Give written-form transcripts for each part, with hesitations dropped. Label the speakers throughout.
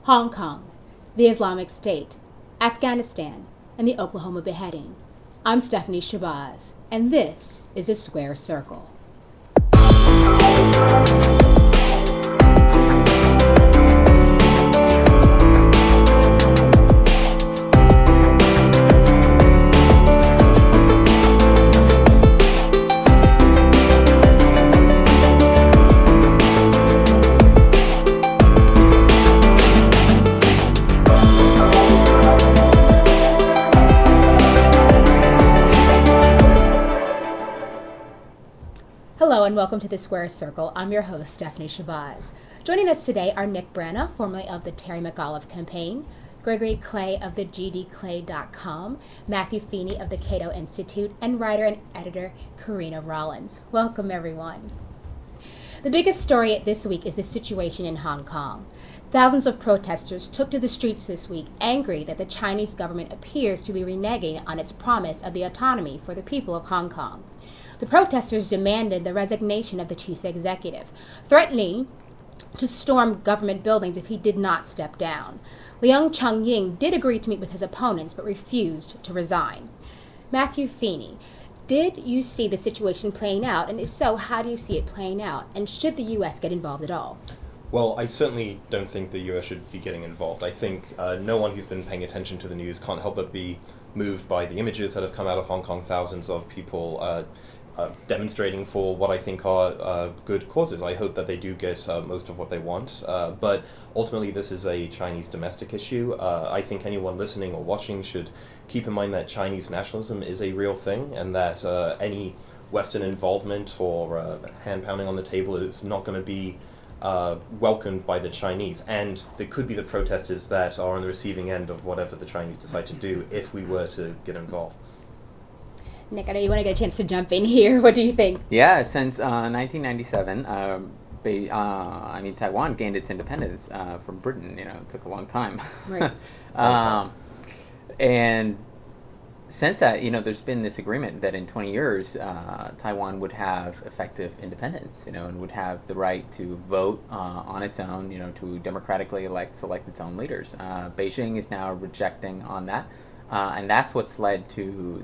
Speaker 1: Hong Kong, the Islamic State, Afghanistan, and the Oklahoma beheading. I'm Stephanie Shabazz, and this is The Square Circle. Hello and welcome to The Square Circle. I'm your host, Stephanie Shabazz. Joining us today are Nick Brana, formerly of the Terry McAuliffe campaign, Gregory Clay of the GDClay.com, Matthew Feeney of the Cato Institute, and writer and editor Karina Rollins. Welcome, everyone. The biggest story this week is the situation in Hong Kong. Thousands of protesters took to the streets this week, angry that the Chinese government appears to be reneging on its promise of the autonomy for the people of Hong Kong. The protesters demanded the resignation of the chief executive, threatening to storm government buildings if he did not step down. Leung Chun-ying did agree to meet with his opponents, but refused to resign. Matthew Feeney, did you see the situation playing out? And if so, how do you see it playing out? And should the U.S. get involved at all?
Speaker 2: Well, I certainly don't think the US should be getting involved. I think no one who's been paying attention to the news can't help but be moved by the images that have come out of Hong Kong, thousands of people demonstrating for what I think are good causes. I hope that they do get most of what they want, but ultimately this is a Chinese domestic issue. I think anyone listening or watching should keep in mind that Chinese nationalism is a real thing, and that any Western involvement or hand-pounding on the table is not going to be welcomed by the Chinese, and there could be the protesters that are on the receiving end of whatever the Chinese decide to do if we were to get involved.
Speaker 1: Nick, I know you want to get a chance to jump in here. What do you think?
Speaker 3: Yeah, since 1997, Taiwan gained its independence from Britain. It took a long time.
Speaker 1: Right.
Speaker 3: And since that, there's been this agreement that in 20 years, Taiwan would have effective independence, and would have the right to vote on its own, to democratically select its own leaders. Beijing is now rejecting on that, and that's what's led to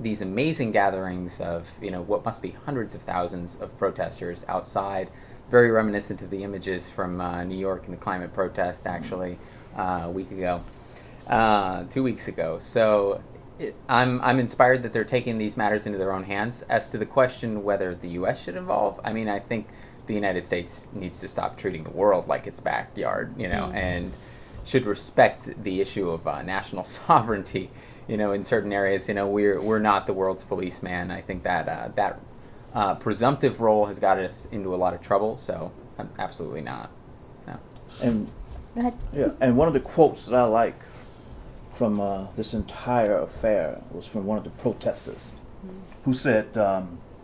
Speaker 3: these amazing gatherings of, what must be hundreds of thousands of protesters outside, very reminiscent of the images from New York and the climate protest, actually, a week ago, 2 weeks ago. So I'm inspired that they're taking these matters into their own hands. As to the question whether the U.S. should involve, I think the United States needs to stop treating the world like its backyard, and should respect the issue of national sovereignty. In certain areas, we're not the world's policeman. I think that that presumptive role has got us into a lot of trouble. So, absolutely not. No.
Speaker 4: And
Speaker 1: Go ahead.
Speaker 4: yeah, and one of the quotes that I like from this entire affair was from one of the protesters, who said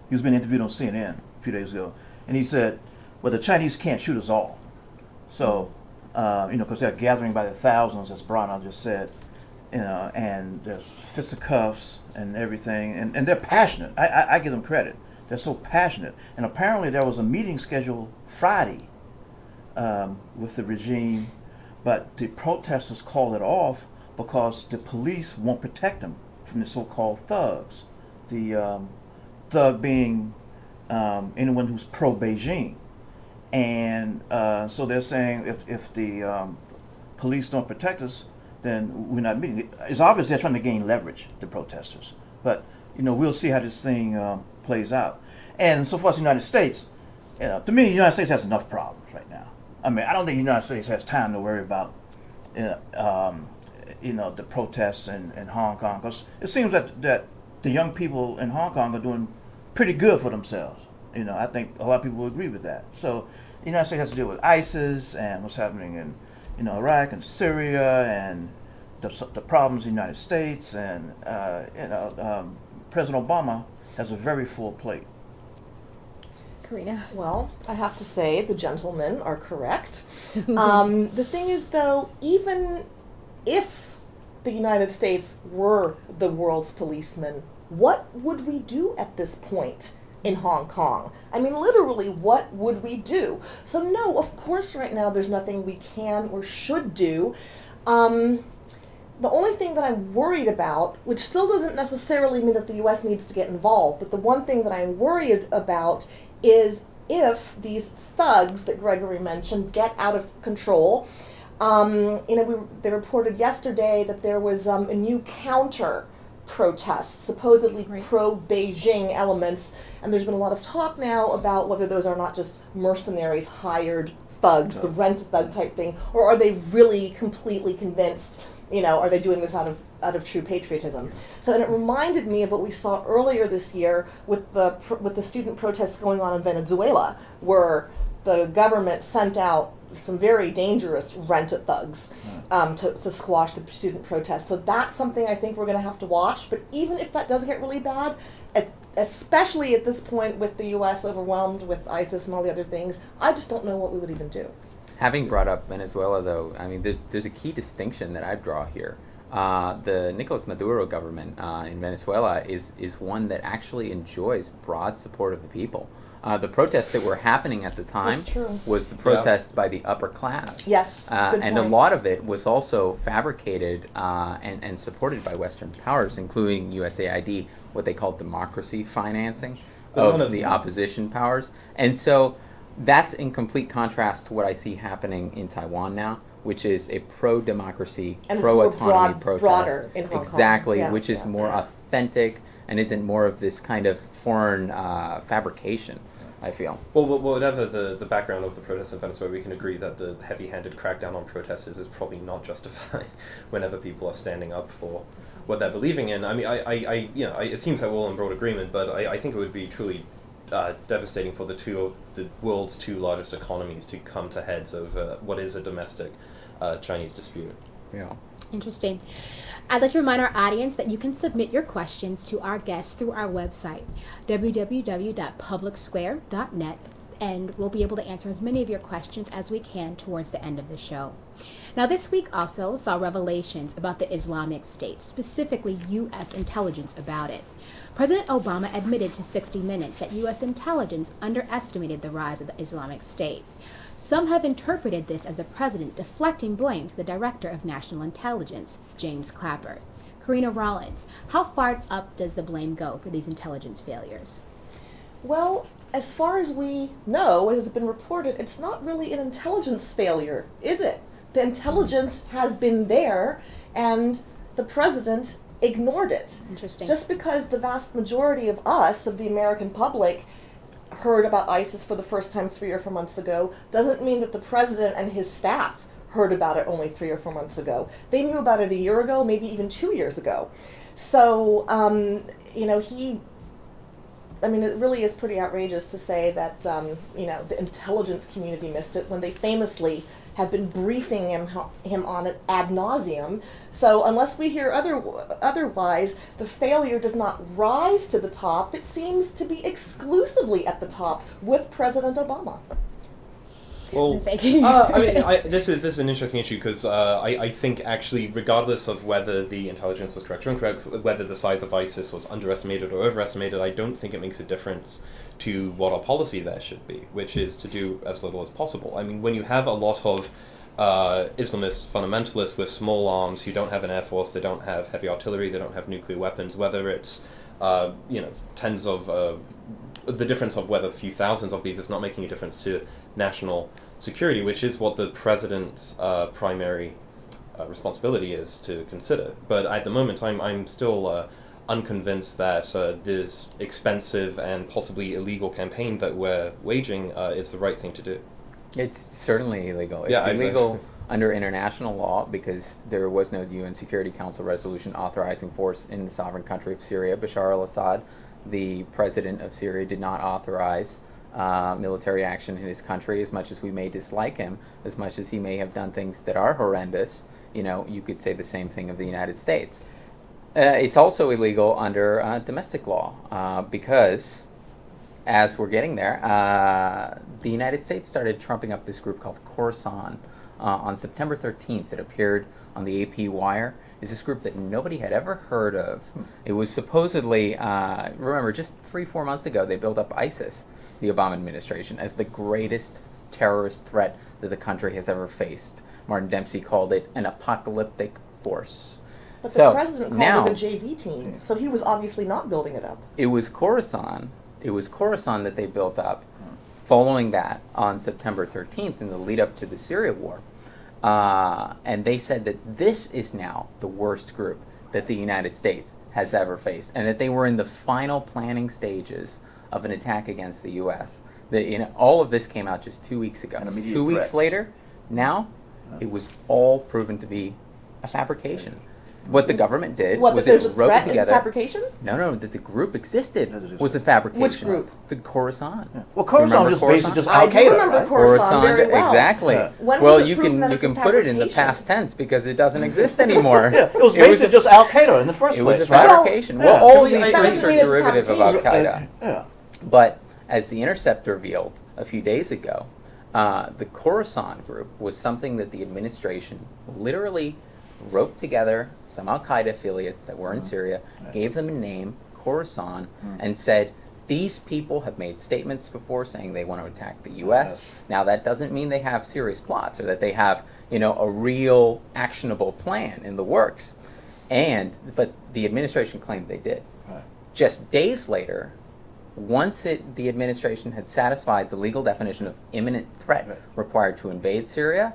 Speaker 4: he was being interviewed on CNN a few days ago, and he said, "Well, the Chinese can't shoot us all." So, because they're gathering by the thousands, as Brana just said. And there's fisticuffs and everything, and they're passionate. I give them credit. They're so passionate. And apparently there was a meeting scheduled Friday with the regime, but the protesters called it off because the police won't protect them from the so-called thugs. The thug being anyone who's pro-Beijing. And so they're saying if the police don't protect us, then we're not meeting. It's obvious they're trying to gain leverage, the protesters. But, we'll see how this thing plays out. And so far as the United States, to me, the United States has enough problems right now. I don't think the United States has time to worry about, the protests in Hong Kong. Because it seems that the young people in Hong Kong are doing pretty good for themselves. I think a lot of people will agree with that. So the United States has to deal with ISIS and what's happening in Iraq and Syria, and the problems in the United States, and President Obama has a very full plate.
Speaker 1: Karina?
Speaker 5: Well, I have to say the gentlemen are correct. The thing is, though, even if the United States were the world's policeman, what would we do at this point? in Hong Kong. I mean, literally, what would we do? So no, of course right now there's nothing we can or should do. The only thing that I'm worried about, which still doesn't necessarily mean that the U.S. needs to get involved, but the one thing that I'm worried about is if these thugs that Gregory mentioned get out of control. They reported yesterday that there was a new counter protest, supposedly pro-Beijing elements, and there's been a lot of talk now about whether those are not just mercenaries, hired thugs, the rent thug type thing, or are they really completely convinced? Are they doing this out of true patriotism? So, and it reminded me of what we saw earlier this year with the student protests going on in Venezuela, where the government sent out some very dangerous rent-a thugs to squash the student protests. So that's something I think we're going to have to watch. But even if that does get really bad, especially at this point with the U.S. overwhelmed with ISIS and all the other things, I just don't know what we would even do.
Speaker 3: Having brought up Venezuela, though, I mean, there's a key distinction that I draw here. The Nicolas Maduro government in Venezuela is one that actually enjoys broad support of the people. The protests that were happening at the time was the protest by the upper class.
Speaker 5: Yes, good
Speaker 3: and
Speaker 5: point.
Speaker 3: a lot of it was also fabricated and supported by Western powers, including USAID, what they call democracy financing of the opposition powers. And so that's in complete contrast to what I see happening in Taiwan now, which is a pro-democracy, pro-autonomy protest.
Speaker 5: Broader in Hong Kong.
Speaker 3: Exactly, which is more authentic and isn't more of this kind of foreign fabrication, I feel.
Speaker 2: Well, whatever the background of the protests in Venezuela, we can agree that the heavy-handed crackdown on protesters is probably not justified whenever people are standing up for what they're believing in. I mean, it seems that we're all in broad agreement, but I think it would be truly devastating for the world's two largest economies to come to heads over what is a domestic Chinese dispute.
Speaker 3: Yeah.
Speaker 1: Interesting. I'd like to remind our audience that you can submit your questions to our guests through our website, www.publicsquare.net, and we'll be able to answer as many of your questions as we can towards the end of the show. Now, this week also saw revelations about the Islamic State, specifically U.S. intelligence about it. President Obama admitted to 60 Minutes that U.S. intelligence underestimated the rise of the Islamic State. Some have interpreted this as the president deflecting blame to the Director of National Intelligence, James Clapper. Karina Rollins, how far up does the blame go for these intelligence failures?
Speaker 5: Well, as far as we know, as has been reported, it's not really an intelligence failure, is it? The intelligence has been there, and the president ignored it.
Speaker 1: Interesting.
Speaker 5: Just because the vast majority of us, of the American public, heard about ISIS for the first time 3 or 4 months ago, doesn't mean that the president and his staff heard about it only 3 or 4 months ago. They knew about it a year ago, maybe even 2 years ago. So, it really is pretty outrageous to say that, the intelligence community missed it when they famously have been briefing him on it ad nauseum. So unless we hear otherwise, the failure does not rise to the top. It seems to be exclusively at the top with President Obama.
Speaker 2: Well, this is an interesting issue because I think actually, regardless of whether the intelligence was correct or incorrect, whether the size of ISIS was underestimated or overestimated, I don't think it makes a difference to what our policy there should be, which is to do as little as possible. I mean, when you have a lot of Islamist fundamentalists with small arms who don't have an air force, they don't have heavy artillery, they don't have nuclear weapons, whether it's tens of the difference of whether a few thousands of these is not making a difference to national security, which is what the president's primary responsibility is to consider. But at the moment, I'm still unconvinced that this expensive and possibly illegal campaign that we're waging is the right thing to do.
Speaker 3: It's certainly illegal. It's illegal under international law because there was no UN Security Council resolution authorizing force in the sovereign country of Syria. Bashar al-Assad, the president of Syria, did not authorize military action in his country. As much as we may dislike him, as much as he may have done things that are horrendous, you could say the same thing of the United States. It's also illegal under domestic law because, as we're getting there, the United States started trumping up this group called Khorasan on September 13th, it appeared on the AP Wire, is this group that nobody had ever heard of. It was supposedly, remember, just 3-4 months ago, they built up ISIS, the Obama administration, as the greatest terrorist threat that the country has ever faced. Martin Dempsey called it an apocalyptic force.
Speaker 5: But
Speaker 3: So
Speaker 5: the president
Speaker 3: now-
Speaker 5: called it a JV team, so he was obviously not building it up.
Speaker 3: It was Khorasan. It was Khorasan that they built up following that on September 13th in the lead up to the Syria war. And they said that this is now the worst group that the United States has ever faced, and that they were in the final planning stages of an attack against the U.S. All of this came out just 2 weeks ago.
Speaker 4: An immediate
Speaker 3: 2 weeks
Speaker 4: threat.
Speaker 3: later, now, it was all proven to be a fabrication. What the government did
Speaker 5: What,
Speaker 3: was
Speaker 5: that there's
Speaker 3: it
Speaker 5: a
Speaker 3: wrote
Speaker 5: threat is a
Speaker 3: together.
Speaker 5: fabrication?
Speaker 3: No, that the group existed
Speaker 4: That it
Speaker 3: was a fabrication.
Speaker 5: Which group?
Speaker 3: The Khorasan.
Speaker 4: Well, Khorasan
Speaker 3: Remember
Speaker 4: was
Speaker 3: Khorasan?
Speaker 4: basically just
Speaker 5: I
Speaker 4: Al
Speaker 5: do
Speaker 4: Qaeda,
Speaker 5: remember
Speaker 4: right?
Speaker 5: Khorasan very well.
Speaker 3: Exactly.
Speaker 4: Yeah.
Speaker 5: When
Speaker 3: Well,
Speaker 5: was it
Speaker 3: you
Speaker 5: proven
Speaker 3: can
Speaker 5: that
Speaker 3: you
Speaker 5: it's a
Speaker 3: can put it in the
Speaker 5: fabrication?
Speaker 3: past tense because it doesn't exist anymore.
Speaker 4: Yeah, it was basically just Al Qaeda in the first
Speaker 3: It
Speaker 4: place,
Speaker 3: was a
Speaker 4: right?
Speaker 3: fabrication.
Speaker 4: Well,
Speaker 3: Well, all
Speaker 4: yeah,
Speaker 3: these
Speaker 4: that
Speaker 3: groups
Speaker 5: doesn't
Speaker 3: are
Speaker 5: mean it's a
Speaker 3: derivative of Al
Speaker 5: fabrication.
Speaker 3: Qaeda.
Speaker 4: Yeah.
Speaker 3: But as The Intercept revealed a few days ago, the Khorasan group was something that the administration literally roped together some Al Qaeda affiliates that were in Syria, gave them a name, Khorasan, and said, these people have made statements before saying they want to attack the U.S. Now, that doesn't mean they have serious plots or that they have, a real actionable plan in the works. But the administration claimed they did.
Speaker 4: Right.
Speaker 3: Just days later, once the administration had satisfied the legal definition of imminent threat
Speaker 4: Right.
Speaker 3: required to invade Syria,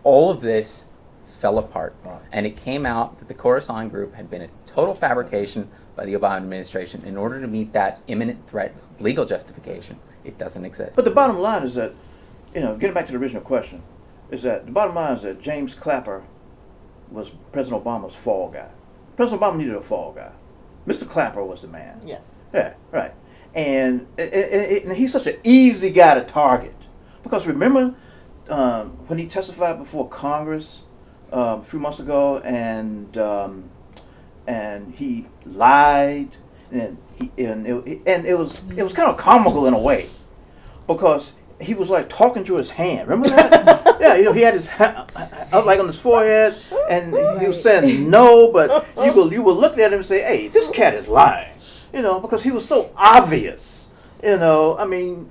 Speaker 3: all of this fell apart.
Speaker 4: Right.
Speaker 3: And it came out that the Khorasan group had been a total fabrication by the Obama administration in order to meet that imminent threat legal justification. It doesn't exist.
Speaker 4: But the bottom line is that, getting back to the original question, is that the bottom line is that James Clapper was President Obama's fall guy. President Obama needed a fall guy. Mr. Clapper was the man.
Speaker 5: Yes.
Speaker 4: Yeah, right. And he's such an easy guy to target. Because remember when he testified before Congress a few months ago, and he lied, and it was kind of comical in a way, because he was like talking through his hand. Remember that? Yeah, he had his hand up like on his forehead, and he was saying no, but you will look at him and say, "Hey, this cat is lying," because he was so obvious. I mean,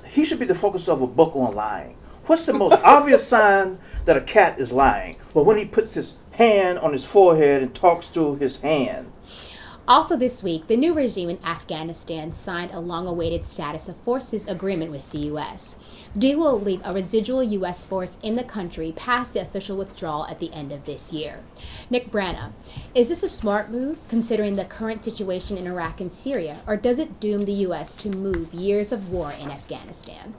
Speaker 4: he should be the focus of a book on lying. What's the most obvious sign that a cat is lying? Well, when he puts his hand on his forehead and talks through his hand.
Speaker 1: Also this week, the new regime in Afghanistan signed a long-awaited status of forces agreement with the U.S. The deal will leave a residual U.S. force in the country past the official withdrawal at the end of this year. Nick Brana, is this a smart move considering the current situation in Iraq and Syria, or does it doom the U.S. to move years of war in Afghanistan?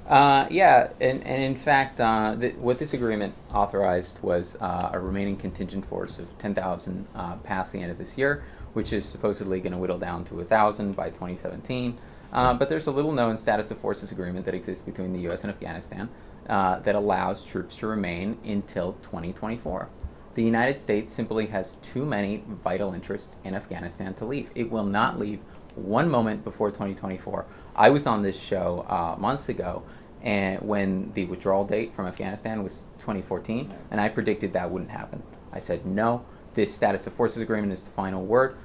Speaker 3: Yeah, and in fact, what this agreement authorized was a remaining contingent force of 10,000 past the end of this year, which is supposedly going to whittle down to 1,000 by 2017. But there's a little-known status of forces agreement that exists between the U.S. and Afghanistan that allows troops to remain until 2024. The United States simply has too many vital interests in Afghanistan to leave. It will not leave one moment before 2024. I was on this show months ago, and when the withdrawal date from Afghanistan was 2014, and I predicted that wouldn't happen. I said, no, this status of forces agreement is the final word.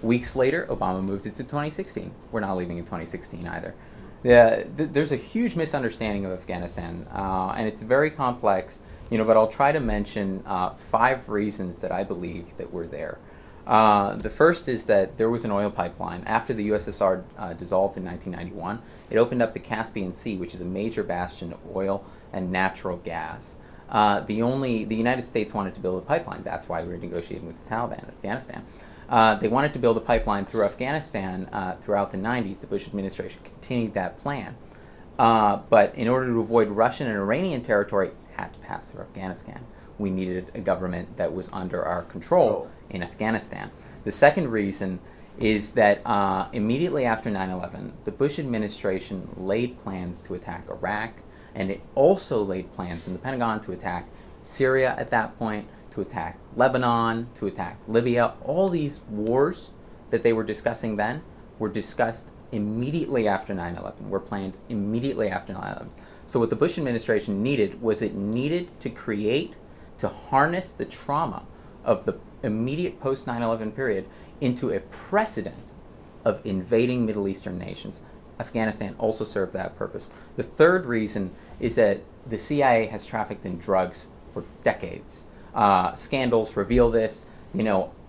Speaker 3: Weeks later, Obama moved it to 2016. We're not leaving in 2016 either. There's a huge misunderstanding of Afghanistan, and it's very complex, but I'll try to mention 5 reasons that I believe that we're there. The first is that there was an oil pipeline. After the USSR dissolved in 1991, it opened up the Caspian Sea, which is a major bastion of oil and natural gas. The United States wanted to build a pipeline. That's why we were negotiating with the Taliban in Afghanistan. They wanted to build a pipeline through Afghanistan throughout the 90s. The Bush administration continued that plan. But in order to avoid Russian and Iranian territory, it had to pass through Afghanistan. We needed a government that was under our control in Afghanistan. The second reason is that immediately after 9/11, the Bush administration laid plans to attack Iraq, and it also laid plans in the Pentagon to attack Syria at that point, to attack Lebanon, to attack Libya. All these wars that they were discussing then were discussed immediately after 9/11, were planned immediately after 9/11. So what the Bush administration needed was it needed to harness the trauma of the immediate post 9/11 period into a precedent of invading Middle Eastern nations. Afghanistan also served that purpose. The third reason is that the CIA has trafficked in drugs for decades. Scandals reveal this,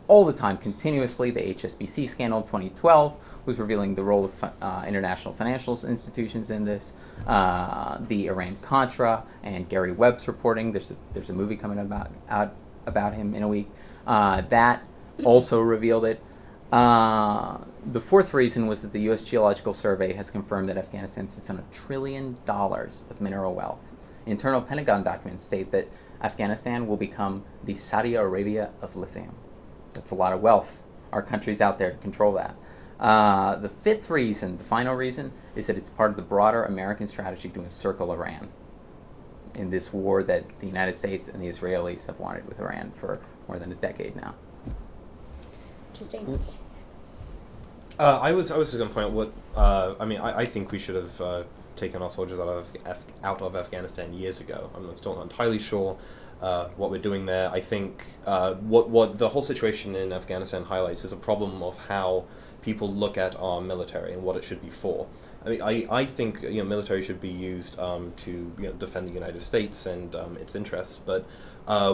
Speaker 3: all the time, continuously. The HSBC scandal in 2012 was revealing the role of international financial institutions in this. The Iran-Contra and Gary Webb's reporting. There's a movie coming out about him in a week. That also revealed it. The fourth reason was that the U.S. Geological Survey has confirmed that Afghanistan sits on $1 trillion of mineral wealth. Internal Pentagon documents state that Afghanistan will become the Saudi Arabia of lithium. That's a lot of wealth. Our country's out there to control that. The fifth reason, the final reason, is that it's part of the broader American strategy to encircle Iran in this war that the United States and the Israelis have wanted with Iran for more than a decade now.
Speaker 1: Interesting.
Speaker 2: I was just going to point out I think we should have taken our soldiers out of Afghanistan years ago. I'm still not entirely sure what we're doing there. I think what the whole situation in Afghanistan highlights is a problem of how people look at our military and what it should be for. I think military should be used to defend the United States and its interests, but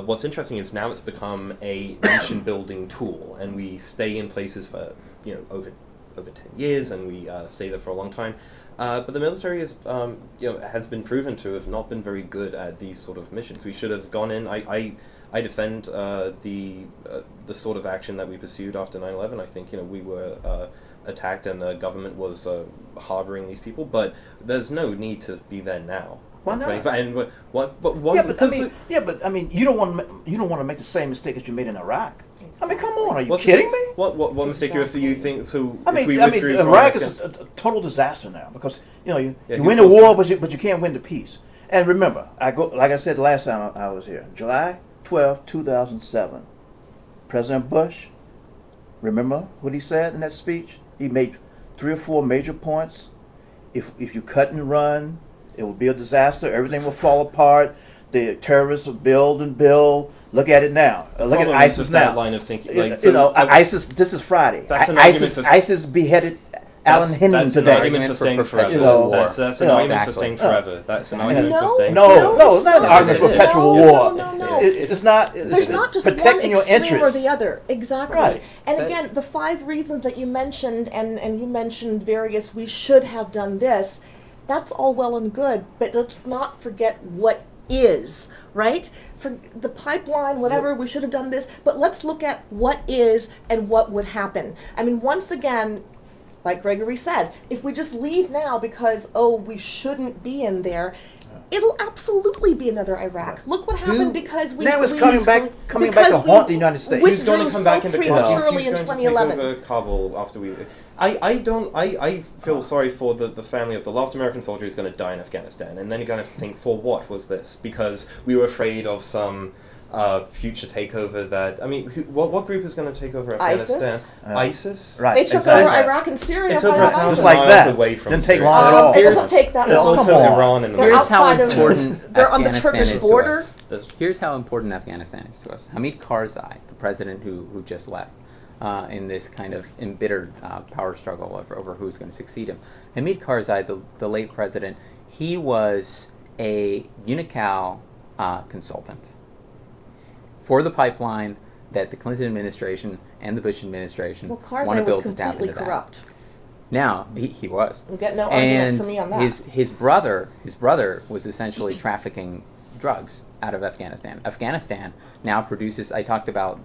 Speaker 2: what's interesting is now it's become a nation-building tool, and we stay in places for over 10 years, and we stay there for a long time. But the military is, has been proven to have not been very good at these sort of missions. We should have gone in. I defend the sort of action that we pursued after 9/11. I think we were attacked and the government was harboring these people, but there's no need to be there now.
Speaker 4: Why not?
Speaker 2: And what? But
Speaker 4: you don't want to make the same mistake that you made in Iraq. I mean, come on, are you kidding me?
Speaker 2: What mistake do you think? So
Speaker 4: Iraq is a total disaster now because you win the war, but you can't win the peace. And remember, like I said last time I was here, July 12, 2007. President Bush, remember what he said in that speech? He made 3 or 4 major points. If you cut and run, it will be a disaster. Everything will fall apart. The terrorists will build and build. Look at it now. Look at ISIS now.
Speaker 2: That line of thinking.
Speaker 4: ISIS. This is Friday.
Speaker 2: That's an
Speaker 4: ISIS beheaded Alan Henning today.
Speaker 2: That's an argument for staying forever. That's an argument for staying forever. That's an argument for staying forever.
Speaker 4: No, it's not an argument for perpetual war.
Speaker 5: No.
Speaker 4: It's not.
Speaker 5: There's not just
Speaker 4: protecting
Speaker 5: one
Speaker 4: your
Speaker 5: extreme or
Speaker 4: interests.
Speaker 5: the other. Exactly.
Speaker 4: Right.
Speaker 5: And again, the 5 reasons that you mentioned, and you mentioned various, we should have done this. That's all well and good, but let's not forget what is, right? For the pipeline, whatever, we should have done this, but let's look at what is and what would happen. I mean, once again, like Gregory said, if we just leave now because, we shouldn't be in there, it'll absolutely be another Iraq. Look what happened because we
Speaker 4: now it's coming back to haunt the United States.
Speaker 2: Who's going to come back into
Speaker 5: prematurely in 2011.
Speaker 2: Take over Kabul after we? I feel sorry for the family of the last American soldier who's going to die in Afghanistan, and then you're going to think, for what was this? Because we were afraid of some future takeover. What group is going to take over Afghanistan? ISIS.
Speaker 4: Right.
Speaker 5: They took over Iraq and Syria.
Speaker 2: It's
Speaker 5: for
Speaker 2: over
Speaker 5: how long?
Speaker 2: 1,000
Speaker 4: like
Speaker 2: miles
Speaker 4: that.
Speaker 2: away from
Speaker 4: Didn't take
Speaker 2: Syria.
Speaker 4: long at all.
Speaker 5: It doesn't take that
Speaker 2: There's
Speaker 5: long.
Speaker 2: also Iran in the
Speaker 5: They're
Speaker 2: middle.
Speaker 3: Here's how
Speaker 5: outside of-
Speaker 3: important
Speaker 5: they're on the
Speaker 3: Afghanistan
Speaker 5: Turkish
Speaker 3: is to
Speaker 5: border.
Speaker 3: us. Here's how important Afghanistan is to us. Hamid Karzai, the president who just left, in this kind of embittered power struggle over who's going to succeed him. Hamid Karzai, the late president, he was a Unical consultant for the pipeline that the Clinton administration and the Bush administration
Speaker 5: Well,
Speaker 3: want to
Speaker 5: Karzai was
Speaker 3: build to tap
Speaker 5: completely
Speaker 3: into that.
Speaker 5: corrupt.
Speaker 3: Now he was.
Speaker 5: We'll get no argument
Speaker 3: And
Speaker 5: from me on that.
Speaker 3: his brother was essentially trafficking drugs out of Afghanistan. Afghanistan now produces. I talked about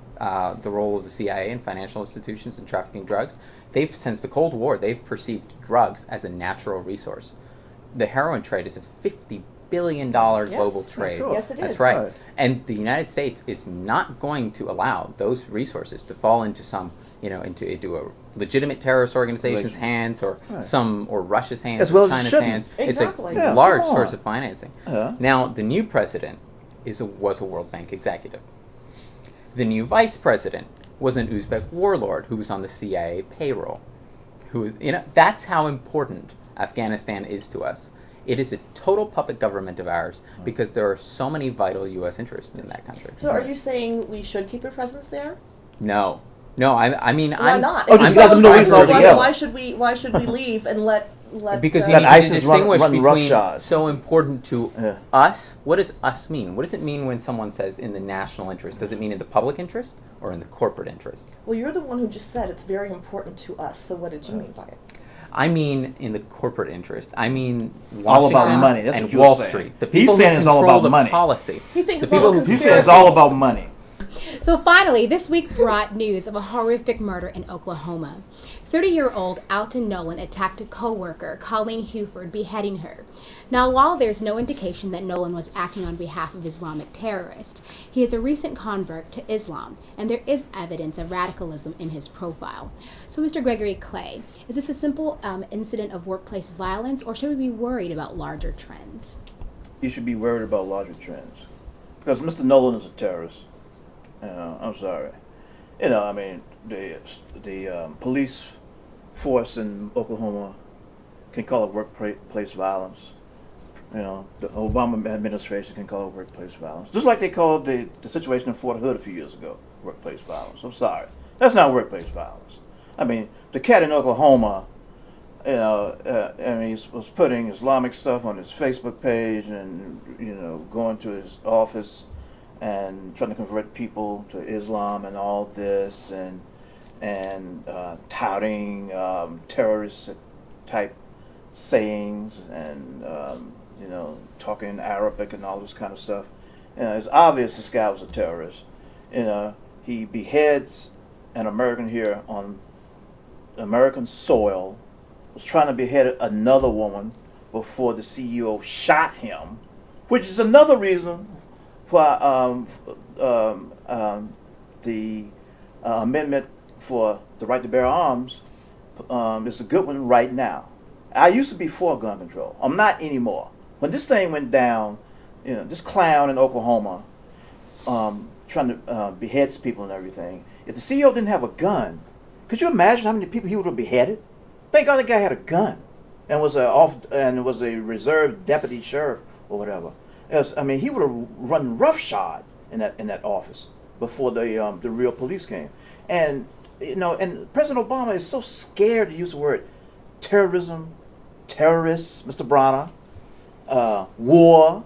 Speaker 3: the role of the CIA and financial institutions in trafficking drugs. Since the Cold War, they've perceived drugs as a natural resource. The heroin trade is a $50 billion global trade.
Speaker 4: Sure.
Speaker 5: Yes, it
Speaker 3: That's
Speaker 5: is.
Speaker 3: right.
Speaker 4: Right.
Speaker 3: And the United States is not going to allow those resources to fall into into a legitimate terrorist organization's hands or or Russia's hands
Speaker 4: As well
Speaker 3: or
Speaker 4: as it
Speaker 3: China's
Speaker 4: shouldn't.
Speaker 3: hands.
Speaker 5: Exactly.
Speaker 3: It's a
Speaker 4: Yeah,
Speaker 3: large
Speaker 4: come on.
Speaker 3: source of financing.
Speaker 4: Yeah.
Speaker 3: Now, the new president was a World Bank executive. The new vice president was an Uzbek warlord who was on the CIA payroll, who is, that's how important Afghanistan is to us. It is a total puppet government of ours because there are so many vital U.S. interests in that country.
Speaker 5: So are you saying we should keep a presence there?
Speaker 3: No, I mean,
Speaker 5: Why not?
Speaker 4: Oh,
Speaker 5: If
Speaker 4: just
Speaker 5: it's
Speaker 4: let
Speaker 5: so
Speaker 4: them know he's
Speaker 5: important to us,
Speaker 4: already
Speaker 5: why should we leave and let
Speaker 3: because you
Speaker 4: Let
Speaker 3: need to
Speaker 4: ISIS
Speaker 3: distinguish
Speaker 4: run
Speaker 3: between
Speaker 4: roughshod.
Speaker 3: so important to
Speaker 4: Yeah.
Speaker 3: us. What does us mean? What does it mean when someone says in the national interest? Does it mean in the public interest or in the corporate interest?
Speaker 5: Well, you're the one who just said it's very important to us. So what did you mean by it?
Speaker 3: I mean in the corporate interest. I mean
Speaker 4: All about
Speaker 3: Washington
Speaker 4: money. That's
Speaker 3: and
Speaker 4: what you're
Speaker 3: Wall
Speaker 4: saying.
Speaker 3: Street. The
Speaker 4: He's
Speaker 3: people
Speaker 4: saying
Speaker 3: who
Speaker 4: it's all
Speaker 3: control
Speaker 4: about
Speaker 3: the
Speaker 4: money.
Speaker 3: policy.
Speaker 5: He thinks
Speaker 3: The
Speaker 5: it's all
Speaker 3: people who
Speaker 4: He said it's all about money.
Speaker 1: So finally, this week brought news of a horrific murder in Oklahoma. 30-year-old Alton Nolan attacked a co-worker, Colleen Huford, beheading her. Now, while there's no indication that Nolan was acting on behalf of Islamic terrorists, he is a recent convert to Islam, and there is evidence of radicalism in his profile. So, Mr. Gregory Clay, is this a simple incident of workplace violence, or should we be worried about larger trends?
Speaker 4: You should be worried about larger trends. Because Mr. Nolan is a terrorist. I'm sorry. I mean, the police force in Oklahoma can call it workplace violence. The Obama administration can call it workplace violence. Just like they called the situation in Fort Hood a few years ago workplace violence. I'm sorry. That's not workplace violence. I mean, the cat in Oklahoma, he was putting Islamic stuff on his Facebook page and, going to his office and trying to convert people to Islam and all this and touting terrorist type sayings and talking in Arabic and all this kind of stuff. It's obvious this guy was a terrorist. He beheads an American here on American soil, was trying to behead another woman before the CEO shot him, which is another reason for the amendment for the right to bear arms is a good one right now. I used to be for gun control. I'm not anymore. When this thing went down, this clown in Oklahoma trying to behead people and everything, if the CEO didn't have a gun, could you imagine how many people he would have beheaded? Thank God the guy had a gun and was a reserve deputy sheriff or whatever. He would have run roughshod in that office before the real police came. And President Obama is so scared to use the word terrorism, terrorists, Mr. Brana, war.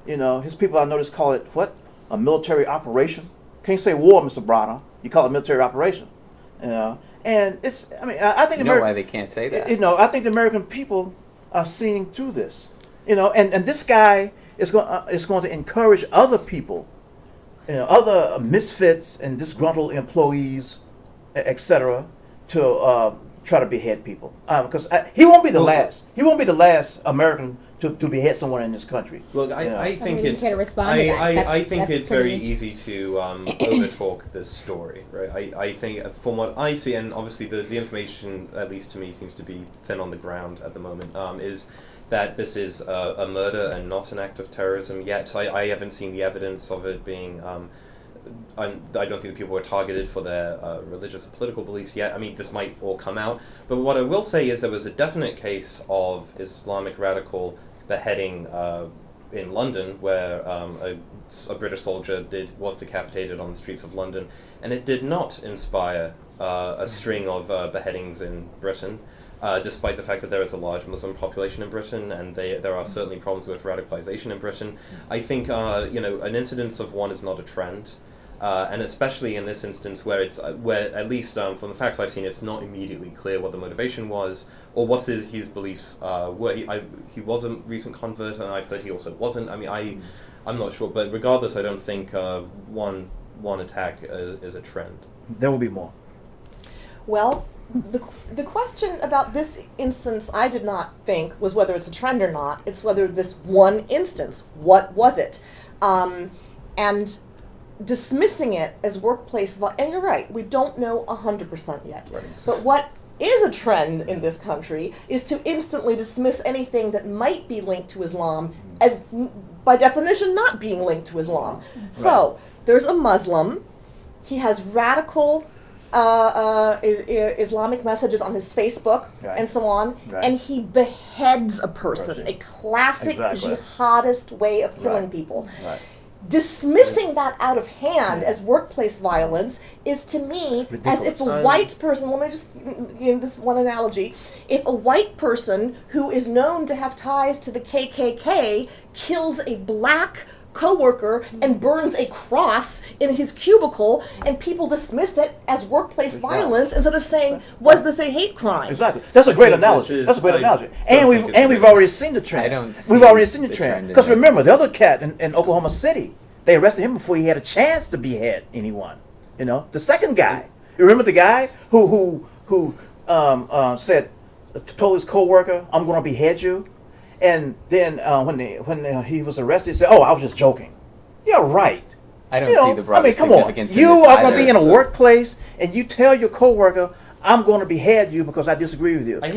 Speaker 4: His people I noticed call it what? A military operation. Can't say war, Mr. Brana. You call it a military operation. And it's. I think.
Speaker 3: You know why they can't say that?
Speaker 4: I think the American people are seeing through this. And this guy is going to encourage other people, other misfits and disgruntled employees, etc., to try to behead people. Because he won't be the last. He won't be the last American to behead someone in this country.
Speaker 2: Look, I think
Speaker 1: you
Speaker 2: it's.
Speaker 1: can't respond to that.
Speaker 2: I think
Speaker 1: That's
Speaker 2: it's very
Speaker 1: pretty-
Speaker 2: easy to overtalk this story, right? I think from what I see, and obviously the information, at least to me, seems to be thin on the ground at the moment, is that this is a murder and not an act of terrorism yet. I haven't seen the evidence of it being. I don't think the people were targeted for their religious or political beliefs yet. This might all come out. But what I will say is there was a definite case of Islamic radical beheading in London where a British soldier was decapitated on the streets of London. And it did not inspire a string of beheadings in Britain. Despite the fact that there is a large Muslim population in Britain, and there are certainly problems with radicalization in Britain, I think an incidence of one is not a trend, and especially in this instance where at least from the facts I've seen, it's not immediately clear what the motivation was or what his beliefs were. He was a recent convert, and I've heard he also wasn't. I'm not sure, but regardless, I don't think one attack is a trend.
Speaker 4: There will be more.
Speaker 5: Well, the question about this instance, I did not think was whether it's a trend or not. It's whether this one instance, what was it? And dismissing it as workplace violence, and you're right, we don't know 100% yet.
Speaker 2: Right.
Speaker 5: But what is a trend in this country is to instantly dismiss anything that might be linked to Islam as, by definition, not being linked to Islam. So, there's a Muslim, he has radical Islamic messages on his Facebook and so on, and he beheads a person, a classic jihadist way of killing people. Dismissing that out of hand as workplace violence is, to me, as if a white person, let me just give this one analogy, if a white person who is known to have ties to the KKK kills a black coworker and burns a cross in his cubicle, and people dismiss it as workplace violence instead of saying, was this a hate crime?
Speaker 4: Exactly. That's a great analogy. That's a great analogy. And we've already seen the trend. We've already seen the trend. Because remember, the other cat in Oklahoma City, they arrested him before he had a chance to behead anyone. You know, the second guy. You remember the guy who said, told his coworker, "I'm going to behead you." And then when he was arrested, he said, "Oh, I was just joking." Yeah, right.
Speaker 3: I don't see the broader
Speaker 4: come on. You are going to be in a workplace and you tell your coworker, "I'm going to behead you because I disagree with you," and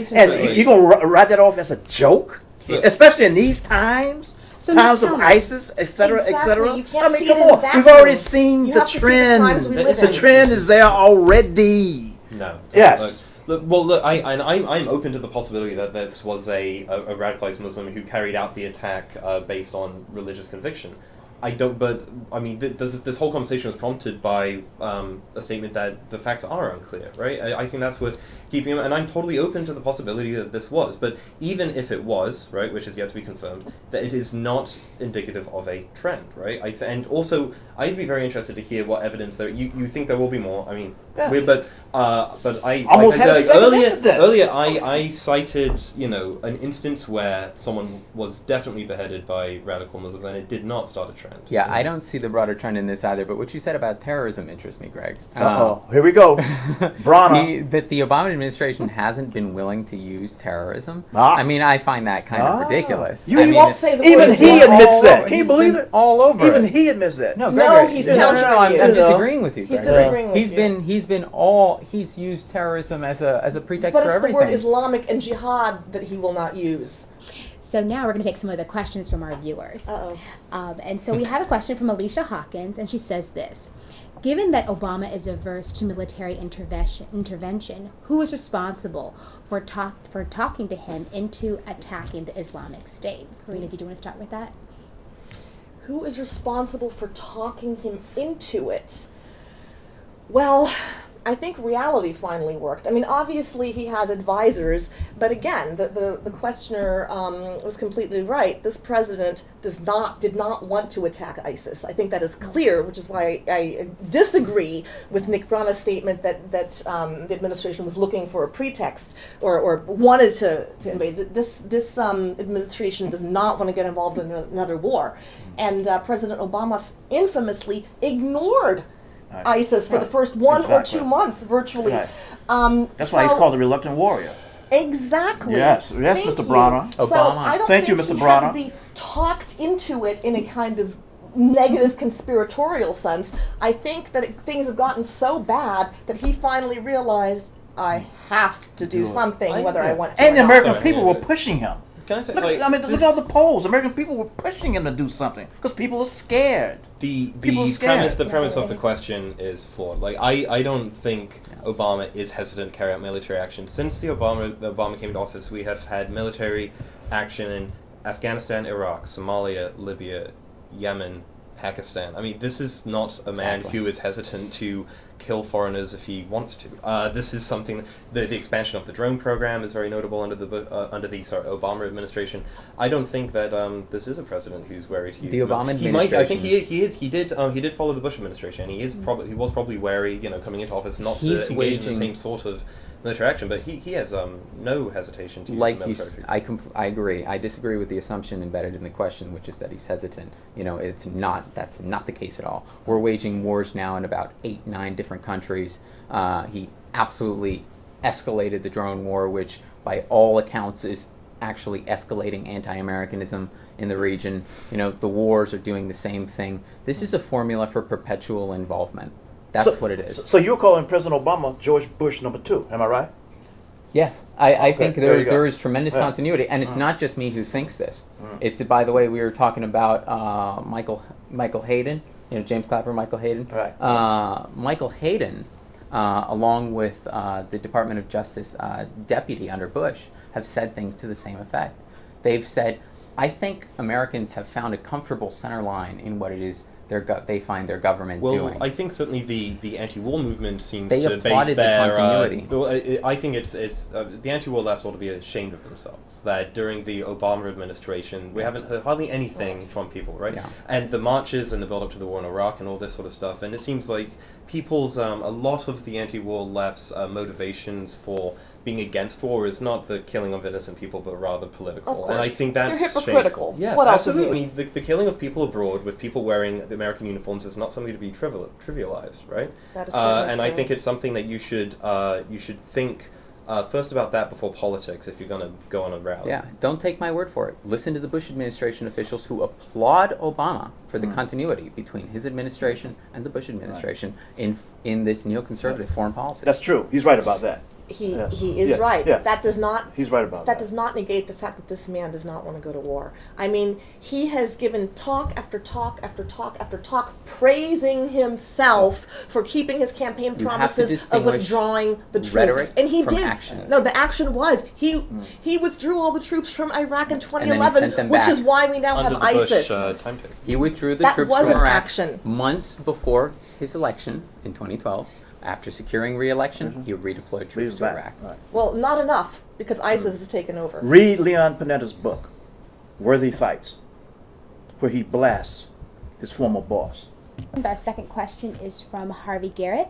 Speaker 4: you're going to write that off as a joke, especially in these times.
Speaker 1: So
Speaker 4: times of ISIS, etc., etc.
Speaker 5: You can't see
Speaker 4: come
Speaker 5: it in a
Speaker 4: on.
Speaker 5: vacuum.
Speaker 4: We've already seen
Speaker 5: You
Speaker 4: the
Speaker 5: have to see the
Speaker 4: trend.
Speaker 5: times we live
Speaker 4: The
Speaker 5: in.
Speaker 4: trend is there already.
Speaker 2: No.
Speaker 4: Yes.
Speaker 2: I'm open to the possibility that this was a radicalized Muslim who carried out the attack based on religious conviction. I don't, but I mean, this whole conversation was prompted by a statement that the facts are unclear, right? I think that's worth keeping, and I'm totally open to the possibility that this was, but even if it was, right, which is yet to be confirmed, that it is not indicative of a trend, right? And also, I'd be very interested to hear what evidence there. You think there will be more? I mean, but I
Speaker 4: almost had a second incident.
Speaker 2: Earlier, I cited an instance where someone was definitely beheaded by radical Muslims, and it did not start a trend.
Speaker 3: Yeah, I don't see the broader trend in this either. But what you said about terrorism interests me, Greg.
Speaker 4: Here we go. Brana.
Speaker 3: That the Obama administration hasn't been willing to use terrorism. I mean, I find that kind of ridiculous.
Speaker 5: You won't say the
Speaker 4: even
Speaker 5: word
Speaker 4: he
Speaker 5: Islam.
Speaker 4: admits that. Can you believe it?
Speaker 3: All over.
Speaker 4: Even he admits that.
Speaker 3: No, Gregory,
Speaker 5: he's countering
Speaker 3: I'm
Speaker 5: you.
Speaker 3: disagreeing with you.
Speaker 5: He's
Speaker 3: Greg.
Speaker 5: disagreeing with you.
Speaker 3: He's used terrorism as a pretext
Speaker 5: But
Speaker 3: for
Speaker 5: it's
Speaker 3: everything.
Speaker 5: the word Islamic and jihad that he will not use.
Speaker 1: So now we're going to take some of the questions from our viewers. And so we have a question from Alicia Hawkins, and she says this. Given that Obama is averse to military intervention, who is responsible for talking to him into attacking the Islamic State? Karina, did you want to start with that?
Speaker 5: Who is responsible for talking him into it? Well, I think reality finally worked. I mean, obviously he has advisors, but again, the questioner was completely right. This president did not want to attack ISIS. I think that is clear, which is why I disagree with Nick Brana's statement that the administration was looking for a pretext or wanted to invade. This administration does not want to get involved in another war, and President Obama infamously ignored ISIS for the first one or 2 months, virtually.
Speaker 4: That's why he's called the reluctant warrior.
Speaker 5: Exactly.
Speaker 4: Yes, Mr. Brana.
Speaker 5: So I don't think
Speaker 4: you, Mr.
Speaker 5: he
Speaker 4: Brana.
Speaker 5: had to be talked into it in a kind of negative conspiratorial sense. I think that things have gotten so bad that he finally realized, I have to do something, whether I want to
Speaker 4: And
Speaker 5: or
Speaker 4: the
Speaker 5: not.
Speaker 4: American people were pushing him.
Speaker 2: Can I say,
Speaker 4: look at all the polls. American people were pushing him to do something because people are scared.
Speaker 2: The premise of the question is flawed. Like I don't think Obama is hesitant to carry out military action. Since Obama came to office, we have had military action in Afghanistan, Iraq, Somalia, Libya, Yemen, Pakistan. I mean, this is not a man who is hesitant to kill foreigners if he wants to. This is something. The expansion of the drone program is very notable under the Obama administration. I don't think that this is a president who's wary to use
Speaker 3: the Obama administration.
Speaker 2: He might. I think he is. He did follow the Bush administration. He is probably. He was probably wary, coming into office, not to engage in the same sort of military action. But he has no hesitation to use military.
Speaker 3: I agree. I disagree with the assumption embedded in the question, which is that he's hesitant. It's not. That's not the case at all. We're waging wars now in about 8-9 different countries. He absolutely escalated the drone war, which by all accounts is actually escalating anti-Americanism in the region. The wars are doing the same thing. This is a formula for perpetual involvement. That's what it is.
Speaker 4: So you're calling President Obama George Bush #2, am I right?
Speaker 3: Yes, I think there is tremendous continuity, and it's not just me who thinks this. It's, by the way, we were talking about Michael Hayden, James Clapper, Michael Hayden.
Speaker 4: Right.
Speaker 3: Michael Hayden along with the Department of Justice deputy under Bush, have said things to the same effect. They've said, I think Americans have found a comfortable center line in what it is they find their government doing.
Speaker 2: Well, I think certainly the anti-war movement seems
Speaker 3: They
Speaker 2: to base
Speaker 3: applauded the
Speaker 2: their
Speaker 3: continuity.
Speaker 2: I think it's the anti-war left ought to be ashamed of themselves that during the Obama administration we haven't heard hardly anything from people, right?
Speaker 3: Yeah.
Speaker 2: And the marches and the build-up to the war in Iraq and all this sort of stuff, and it seems like people's a lot of the anti-war left's motivations for being against war is not the killing of innocent people, but rather political.
Speaker 5: Of
Speaker 2: And I
Speaker 5: course.
Speaker 2: think that's
Speaker 5: They're hypocritical.
Speaker 2: shameful. Yeah,
Speaker 5: What else is
Speaker 2: absolutely.
Speaker 5: it?
Speaker 2: The killing of people abroad with people wearing the American uniforms is not something to be trivialized, right?
Speaker 5: That is certainly
Speaker 2: and I
Speaker 5: true.
Speaker 2: think it's something that you should think first about that before politics if you're going to go on a rally.
Speaker 3: Yeah, don't take my word for it. Listen to the Bush administration officials who applaud Obama for the continuity between his administration and the Bush administration in this neoconservative foreign policy.
Speaker 4: That's true. He's right about that.
Speaker 5: He
Speaker 4: Yes.
Speaker 5: is
Speaker 4: Yeah,
Speaker 5: right.
Speaker 4: yeah.
Speaker 5: That does not
Speaker 4: He's right about
Speaker 5: that does not negate the fact that this man does not want to go to war. I mean, he has given talk after talk after talk after talk praising himself for keeping his campaign
Speaker 3: You have to
Speaker 5: promises of
Speaker 3: distinguish
Speaker 5: withdrawing the troops.
Speaker 3: rhetoric
Speaker 5: And he
Speaker 3: from
Speaker 5: did.
Speaker 3: action.
Speaker 5: No, the action was he withdrew all the troops from Iraq in
Speaker 3: then he
Speaker 5: 2011,
Speaker 3: sent them
Speaker 5: which
Speaker 3: back.
Speaker 5: is why we now
Speaker 2: Under
Speaker 5: have
Speaker 2: the
Speaker 5: ISIS.
Speaker 2: Bush timetable.
Speaker 3: He withdrew the
Speaker 5: That
Speaker 3: troops
Speaker 5: was
Speaker 3: from
Speaker 5: an
Speaker 3: Iraq
Speaker 5: action.
Speaker 3: months before his election in 2012. After securing re-election, he redeployed troops
Speaker 4: Leaves
Speaker 3: to
Speaker 4: back.
Speaker 3: Iraq.
Speaker 4: Right.
Speaker 5: Well, not enough because ISIS has taken over.
Speaker 4: Read Leon Panetta's book, Worthy Fights, where he blasts his former boss.
Speaker 1: Our second question is from Harvey Garrett.